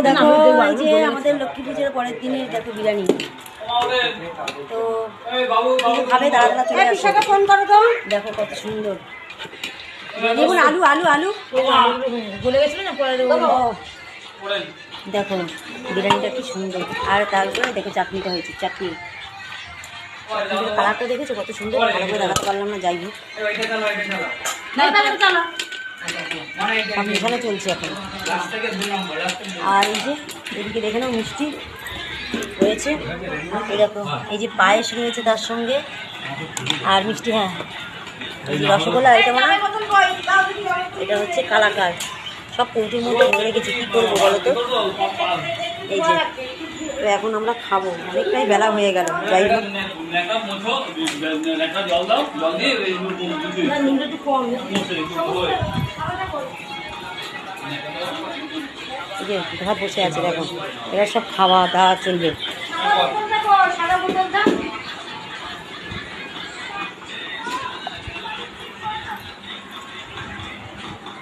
দেখো এই যে আমাদের লক্ষ্মী পুজোর পরের দিনে দেখো বিরিয়ানি। তো খাবে দাঁড়া চলে আসে। ফোন করো তো। দেখো কত সুন্দর দেখুন, আলু আলু আলু গলে গেছিল না পরে দেখো বিরিয়ানিটা কি সুন্দর। আর তারপরে দেখো চাটনিটা হয়েছে, চাটনি কালারটা দেখেছো কত সুন্দর। ভালো করে দেখাতে পারলাম না, যাই হোক মিশানো চলছে এখন। আর এই যে এদিকে দেখে নাও মিষ্টি রয়েছে, এই দেখো এই যে পায়েস রয়েছে তার সঙ্গে আর মিষ্টি। হ্যাঁ এই যে রসগোল্লা, এটা মানে এটা হচ্ছে কালাকার। সব কৌটির মধ্যে ভরে রেখেছি, কী করবো বলো তো। এই যে তো এখন আমরা খাবো, অনেকটাই বেলা হয়ে গেল। যাই হোক এই যে ঘর বসে আছে দেখো, এরা সব খাওয়া দাওয়া চলবে।